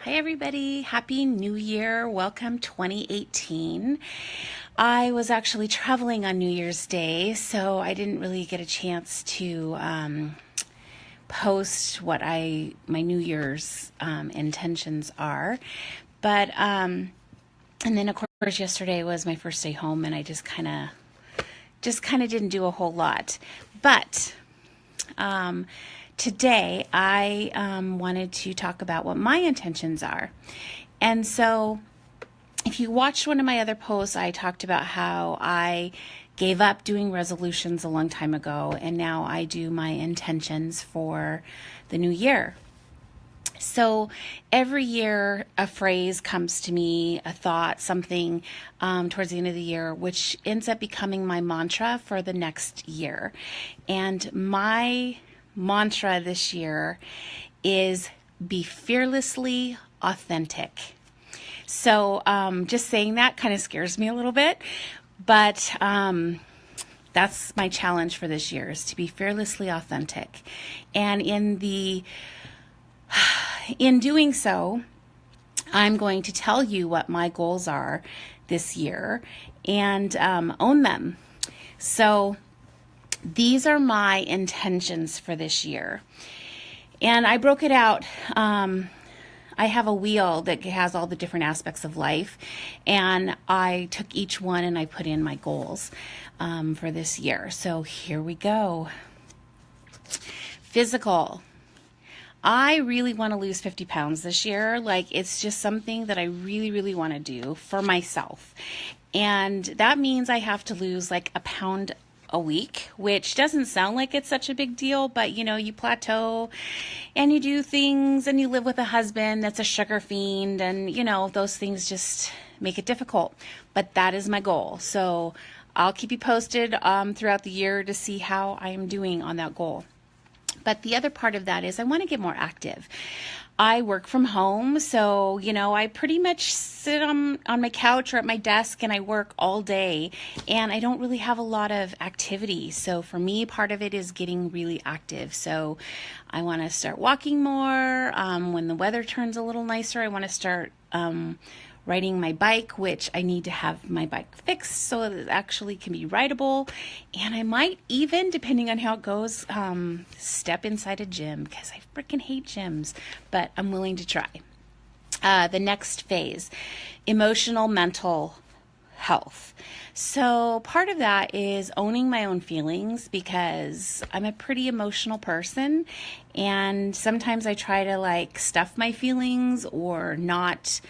Hi everybody, Happy New Year, welcome 2018. I was actually traveling on New Year's Day, so I didn't really get a chance to post what my New Year's intentions are. But, and then of course yesterday was my first day home and I just kind of didn't do a whole lot. But, today, I wanted to talk about what my intentions are. And so, if you watched one of my other posts, I talked about how I gave up doing resolutions a long time ago, and now I do my intentions for the new year. So every year a phrase comes to me, a thought, something towards the end of the year, which ends up becoming my mantra for the next year. And my mantra this year is be fearlessly authentic. So just saying that kind of scares me a little bit, but that's my challenge for this year, is to be fearlessly authentic. And in doing so, I'm going to tell you what my goals are this year and own them. So these are my intentions for this year. And I broke it out. I have a wheel that has all the different aspects of life. And I took each one and I put in my goals for this year. So here we go. Physical. I really want to lose 50 pounds this year. It's just something that I really, really want to do for myself. And that means I have to lose a pound a week, which doesn't sound like it's such a big deal, but you plateau and you do things and you live with a husband that's a sugar fiend, and those things just make it difficult. But that is my goal. So I'll keep you posted throughout the year to see how I am doing on that goal. But the other part of that is I want to get more active. I work from home, so, I pretty much sit on my couch or at my desk and I work all day, and I don't really have a lot of activity. So for me, part of it is getting really active. So I want to start walking more. When the weather turns a little nicer, I want to start riding my bike, which I need to have my bike fixed so it actually can be rideable. And I might even, depending on how it goes, step inside a gym, because I freaking hate gyms, but I'm willing to try. The next phase, emotional, mental health. So part of that is owning my own feelings, because I'm a pretty emotional person, and sometimes I try to stuff my feelings or not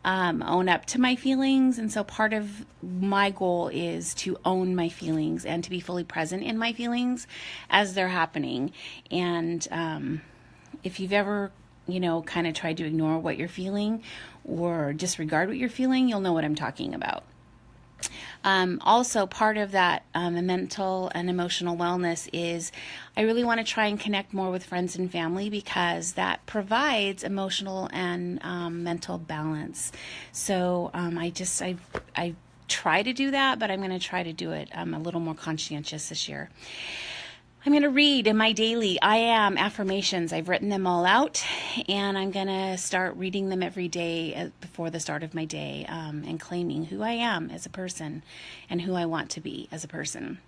own up to my feelings. And so part of my goal is to own my feelings and to be fully present in my feelings as they're happening. And if you've ever, kind of tried to ignore what you're feeling or disregard what you're feeling, you'll know what I'm talking about. Also, part of that mental and emotional wellness is I really want to try and connect more with friends and family, because that provides emotional and mental balance. So I try to do that, but I'm going to try to do it a little more conscientious this year. I'm going to read in my daily I am affirmations. I've written them all out, and I'm going to start reading them every day before the start of my day, and claiming who I am as a person and who I want to be as a person.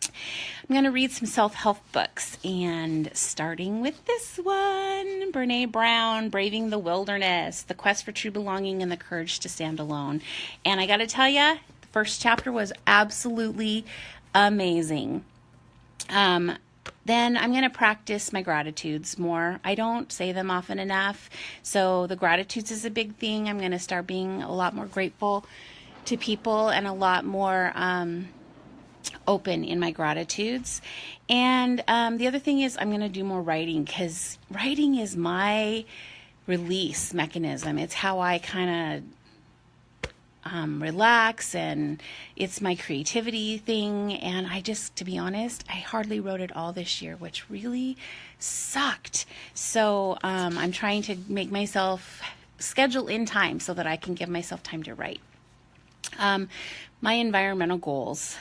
I'm going to read some self-help books, and starting with this one, Brene Brown, Braving the Wilderness, The Quest for True Belonging and the Courage to Stand Alone. And I got to tell you, the first chapter was absolutely amazing. Then I'm going to practice my gratitudes more. I don't say them often enough. So the gratitudes is a big thing. I'm going to start being a lot more grateful to people and a lot more open in my gratitudes. And the other thing is I'm going to do more writing, because writing is my release mechanism. It's how I kind of relax, and it's my creativity thing. And to be honest, I hardly wrote at all this year, which really sucked. So I'm trying to make myself schedule in time so that I can give myself time to write. My environmental goals.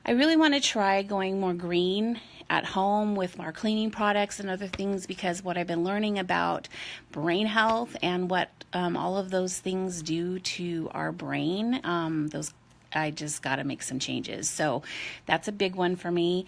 I really want to try going more green at home with our cleaning products and other things, because what I've been learning about brain health and what all of those things do to our brain, I just got to make some changes. So that's a big one for me.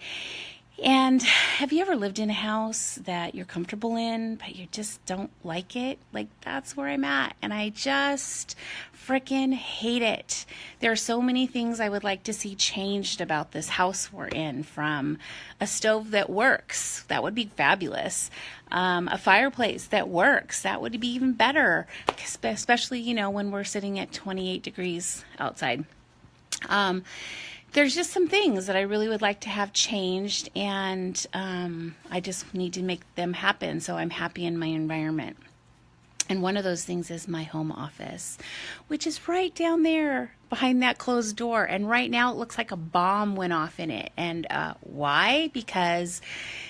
And have you ever lived in a house that you're comfortable in, but you just don't like it? Like, that's where I'm at, and I just freaking hate it. There are so many things I would like to see changed about this house we're in, from a stove that works. That would be fabulous. A fireplace that works. That would be even better, especially, when we're sitting at 28 degrees outside. There's just some things that I really would like to have changed, and I just need to make them happen so I'm happy in my environment. And one of those things is my home office, which is right down there behind that closed door. And right now it looks like a bomb went off in it. And why? Because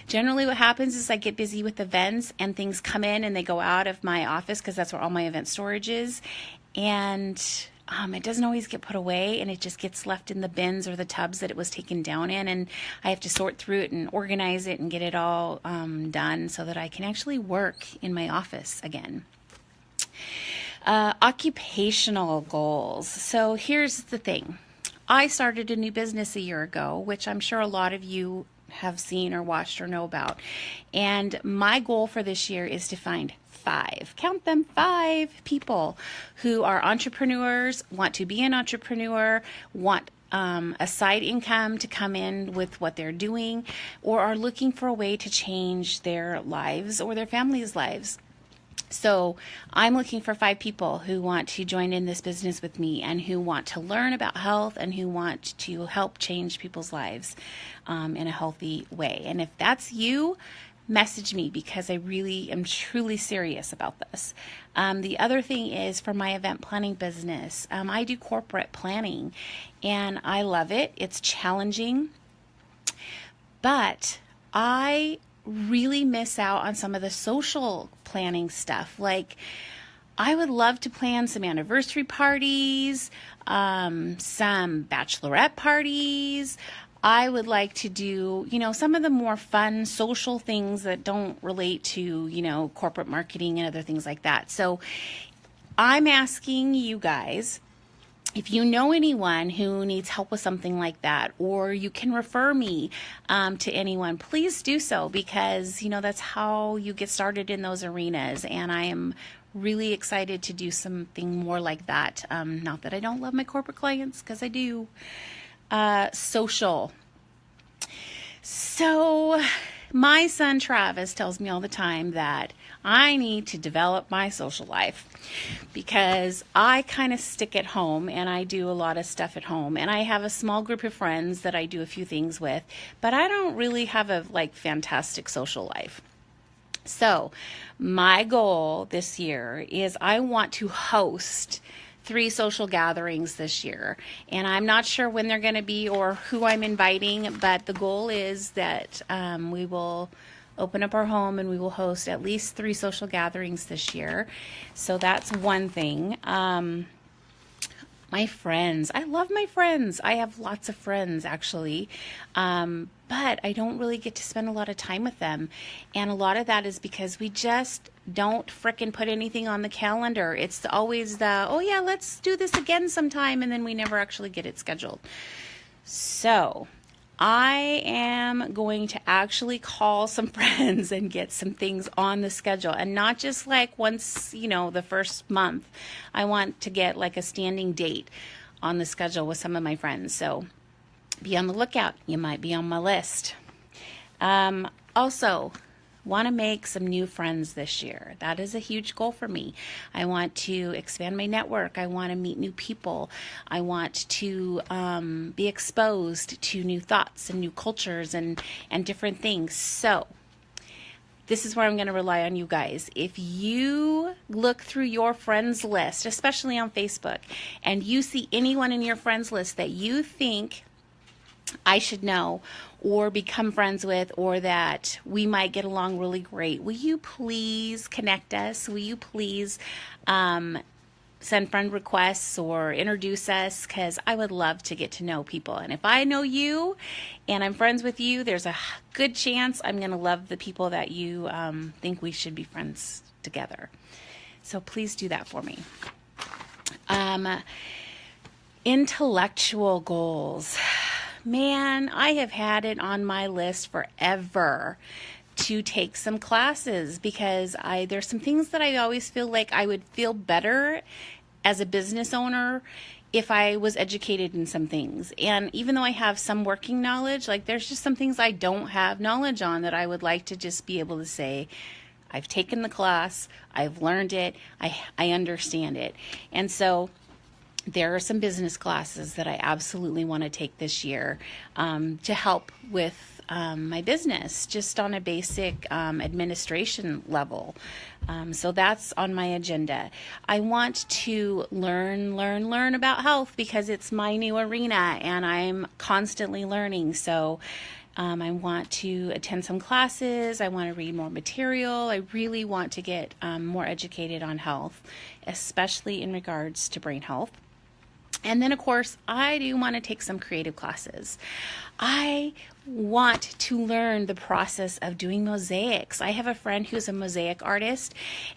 generally what happens is I get busy with events and things come in and they go out of my office, because that's where all my event storage is. And it doesn't always get put away, and it just gets left in the bins or the tubs that it was taken down in, and I have to sort through it and organize it and get it all done so that I can actually work in my office again. Occupational goals. So here's the thing. I started a new business a year ago, which I'm sure a lot of you have seen or watched or know about. And my goal for this year is to find 5, count them, 5 people who are entrepreneurs, want to be an entrepreneur, want a side income to come in with what they're doing, or are looking for a way to change their lives or their family's lives. So I'm looking for 5 people who want to join in this business with me, and who want to learn about health, and who want to help change people's lives in a healthy way. And if that's you, message me, because I really am truly serious about this. The other thing is, for my event planning business, I do corporate planning, and I love it. It's challenging, but I really miss out on some of the social planning stuff. Like, I would love to plan some anniversary parties, some bachelorette parties. I would like to do, some of the more fun social things that don't relate to, corporate marketing and other things like that. So I'm asking you guys, if you know anyone who needs help with something like that, or you can refer me to anyone, please do so, because, that's how you get started in those arenas. And I am really excited to do something more like that. Not that I don't love my corporate clients, because I do. Social. So my son Travis tells me all the time that I need to develop my social life, because I kind of stick at home and I do a lot of stuff at home, and I have a small group of friends that I do a few things with, but I don't really have a fantastic social life. So my goal this year is I want to host 3 social gatherings this year, and I'm not sure when they're going to be or who I'm inviting, but the goal is that we will open up our home and we will host at least 3 social gatherings this year. So that's one thing. My friends, I love my friends. I have lots of friends, actually, but I don't really get to spend a lot of time with them, and a lot of that is because we just don't frickin' put anything on the calendar. It's always oh yeah, let's do this again sometime, and then we never actually get it scheduled. So I am going to actually call some friends and get some things on the schedule, and not just once, the first month. I want to get a standing date on the schedule with some of my friends. So be on the lookout. You might be on my list. Also, want to make some new friends this year. That is a huge goal for me. I want to expand my network. I want to meet new people. I want to be exposed to new thoughts and new cultures and different things. So this is where I'm going to rely on you guys. If you look through your friends list, especially on Facebook, and you see anyone in your friends list that you think I should know or become friends with, or that we might get along really great, will you please connect us? Will you please send friend requests or introduce us, because I would love to get to know people. And if I know you and I'm friends with you, there's a good chance I'm going to love the people that you think we should be friends together. So please do that for me. Intellectual goals. Man, I have had it on my list forever to take some classes, because there's some things that I always feel like I would feel better as a business owner if I was educated in some things. And even though I have some working knowledge, like there's just some things I don't have knowledge on that I would like to just be able to say, I've taken the class, I've learned it, I understand it. And so there are some business classes that I absolutely want to take this year to help with my business, just on a basic administration level. So that's on my agenda. I want to learn about health, because it's my new arena and I'm constantly learning. So I want to attend some classes. I want to read more material. I really want to get more educated on health, especially in regards to brain health. And then, of course, I do want to take some creative classes. I want to learn the process of doing mosaics. I have a friend who's a mosaic artist,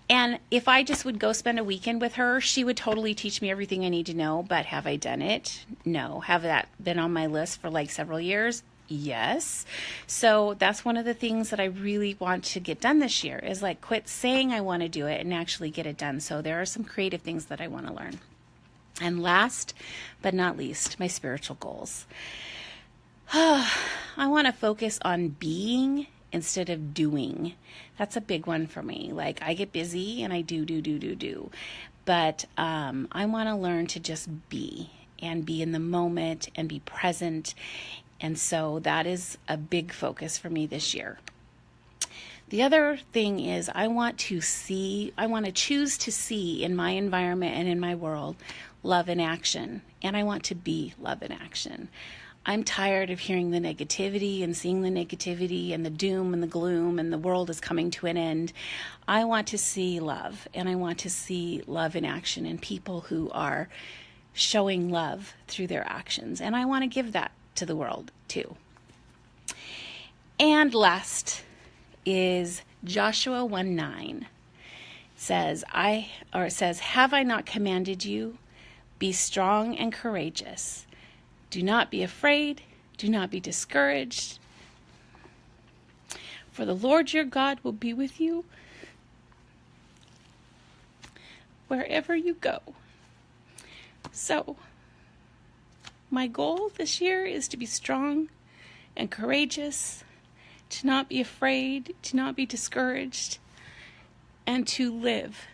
and if I just would go spend a weekend with her, she would totally teach me everything I need to know. But have I done it? No. Have that been on my list for like several years? Yes. So that's one of the things that I really want to get done this year, is like quit saying I want to do it and actually get it done. So there are some creative things that I want to learn. And last but not least, my spiritual goals. I want to focus on being instead of doing. That's a big one for me. Like, I get busy and I do. But I want to learn to just be, and be in the moment and be present. And so that is a big focus for me this year. The other thing is I want to choose to see in my environment and in my world love in action. And I want to be love in action. I'm tired of hearing the negativity and seeing the negativity and the doom and the gloom and the world is coming to an end. I want to see love, and I want to see love in action in people who are showing love through their actions. And I want to give that to the world too. And last is Joshua 1:9. Says, have I not commanded you? Be strong and courageous. Do not be afraid. Do not be discouraged. For the Lord your God will be with you wherever you go. So, my goal this year is to be strong and courageous, to not be afraid, to not be discouraged, and to live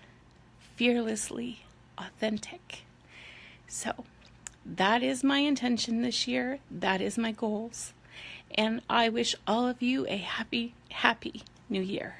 fearlessly authentic. So, that is my intention this year. That is my goals. And I wish all of you a happy, happy new year.